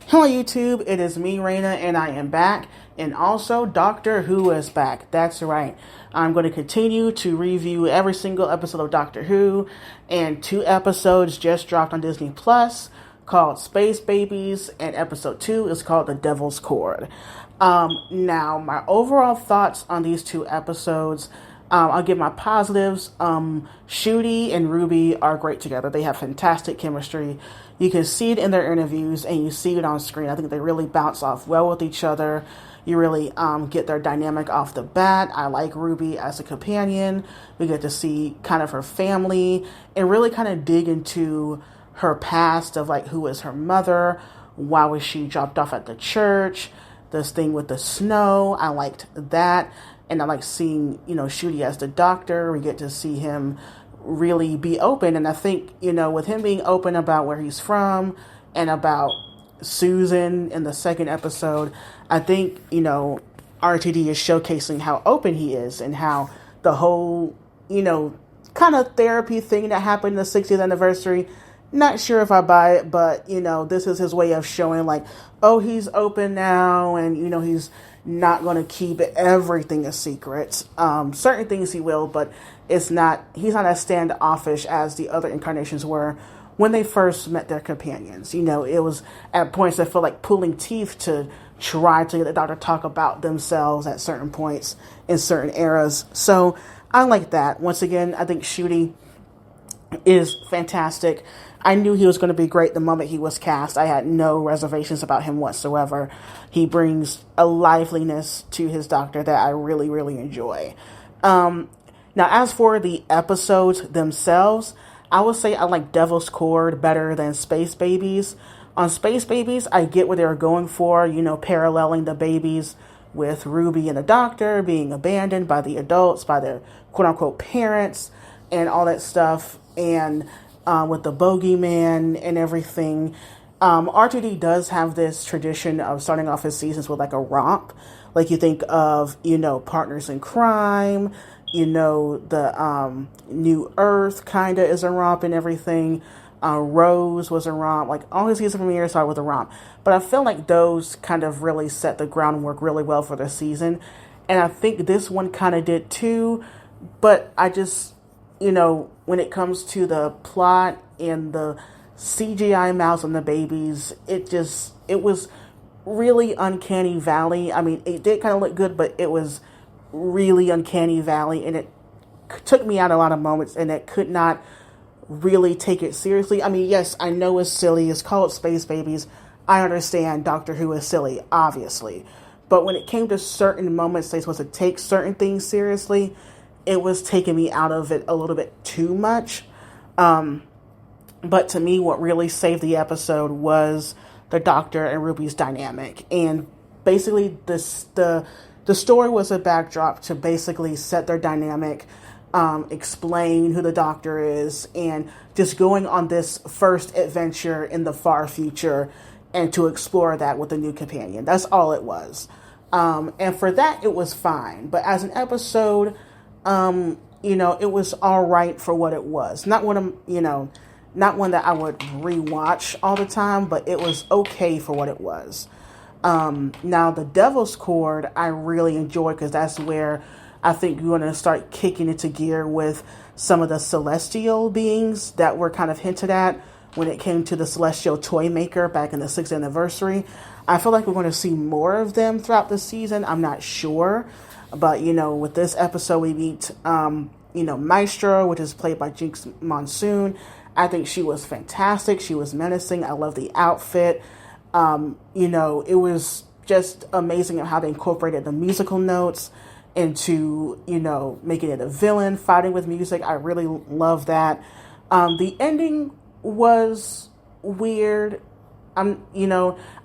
Hello YouTube, it is me, Raina, and I am back. And also, Doctor Who is back. That's right. I'm going to continue to review every single episode of Doctor Who. And 2 episodes just dropped on Disney Plus called Space Babies. And episode 2 is called The Devil's Chord. Now, my overall thoughts on these 2 episodes. I'll give my positives. Ncuti and Ruby are great together. They have fantastic chemistry. You can see it in their interviews and you see it on screen. I think they really bounce off well with each other. You really get their dynamic off the bat. I like Ruby as a companion. We get to see kind of her family and really kind of dig into her past of like who is her mother, why was she dropped off at the church, this thing with the snow. I liked that. And I like seeing, Ncuti as the doctor. We get to see him really be open. And I think, with him being open about where he's from and about Susan in the 2nd episode, I think, RTD is showcasing how open he is and how the whole, kind of therapy thing that happened in the 60th anniversary. Not sure if I buy it, but, this is his way of showing like, oh, he's open now and, he's not going to keep everything a secret. Certain things he will, but he's not as standoffish as the other incarnations were when they first met their companions. It was at points that felt like pulling teeth to try to get the Doctor to talk about themselves at certain points in certain eras. So I like that. Once again, I think Ncuti is fantastic. I knew he was going to be great the moment he was cast. I had no reservations about him whatsoever. He brings a liveliness to his Doctor that I really, really enjoy. Now, as for the episodes themselves, I would say I like Devil's Chord better than Space Babies. On Space Babies, I get what they were going for, paralleling the babies with Ruby and the Doctor being abandoned by the adults, by their quote-unquote parents, and all that stuff. And with the bogeyman and everything. RTD does have this tradition of starting off his seasons with like a romp. Like you think of, Partners in Crime, the New Earth kind of is a romp and everything. Rose was a romp. Like all his season premieres started with a romp. But I feel like those kind of really set the groundwork really well for the season. And I think this one kind of did too. But I just, when it comes to the plot and the CGI mouths on the babies, it was really uncanny valley. I mean, it did kind of look good, but it was really uncanny valley, and it took me out a lot of moments, and it could not really take it seriously. I mean, yes, I know it's silly. It's called Space Babies. I understand Doctor Who is silly, obviously. But when it came to certain moments they supposed to take certain things seriously, it was taking me out of it a little bit too much. But to me, what really saved the episode was the Doctor and Ruby's dynamic. And basically, the story was a backdrop to basically set their dynamic, explain who the Doctor is, and just going on this first adventure in the far future and to explore that with a new companion. That's all it was. And for that, it was fine. But as an episode, it was all right for what it was. Not one that I would rewatch all the time, but it was okay for what it was. Now, the Devil's Chord, I really enjoy because that's where I think you're going to start kicking into gear with some of the celestial beings that were kind of hinted at when it came to the Celestial Toy Maker back in the 6th anniversary. I feel like we're going to see more of them throughout the season. I'm not sure. But, with this episode, we meet, Maestro, which is played by Jinx Monsoon. I think she was fantastic. She was menacing. I love the outfit. It was just amazing how they incorporated the musical notes into, making it a villain, fighting with music. I really love that. The ending was weird. I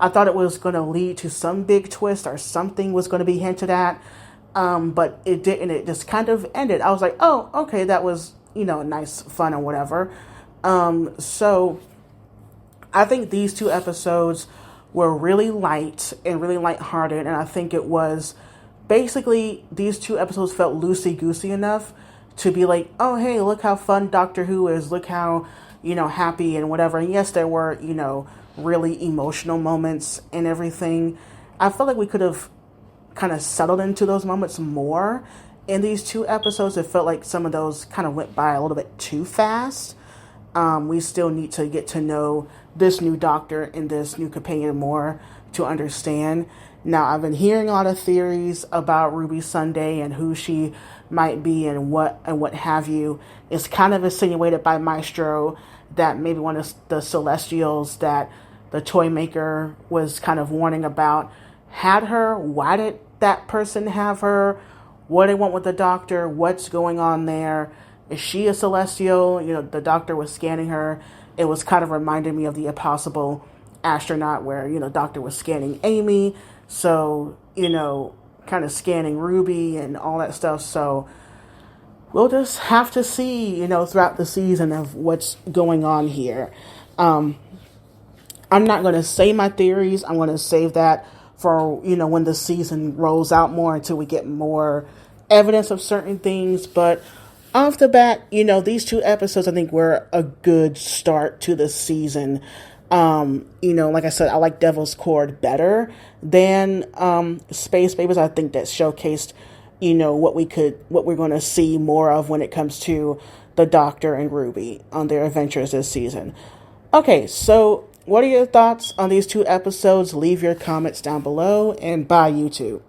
thought it was going to lead to some big twist or something was going to be hinted at. But it didn't. It just kind of ended. I was like, oh, okay, that was, nice fun or whatever. So I think these 2 episodes were really light and really lighthearted. And I think it was basically these 2 episodes felt loosey-goosey enough to be like, oh, hey, look how fun Doctor Who is. Look how, happy and whatever. And yes, there were, really emotional moments and everything. I felt like we could have kind of settled into those moments more in these 2 episodes. It felt like some of those kind of went by a little bit too fast. We still need to get to know this new doctor and this new companion more to understand. Now, I've been hearing a lot of theories about Ruby Sunday and who she might be and what have you. It's kind of insinuated by Maestro that maybe one of the Celestials that the toy maker was kind of warning about had her. Why did that person have her? What do they want with the doctor? What's going on there? Is she a Celestial? The doctor was scanning her. It was kind of reminding me of the Impossible Astronaut where, doctor was scanning Amy. So, kind of scanning Ruby and all that stuff. So we'll just have to see, throughout the season of what's going on here. I'm not going to say my theories. I'm going to save that for, when the season rolls out more until we get more evidence of certain things. But off the bat, these 2 episodes, I think, were a good start to the season. Like I said, I like Devil's Chord better than Space Babies. I think that showcased, what we're going to see more of when it comes to the Doctor and Ruby on their adventures this season. Okay, so what are your thoughts on these 2 episodes? Leave your comments down below, and bye, YouTube.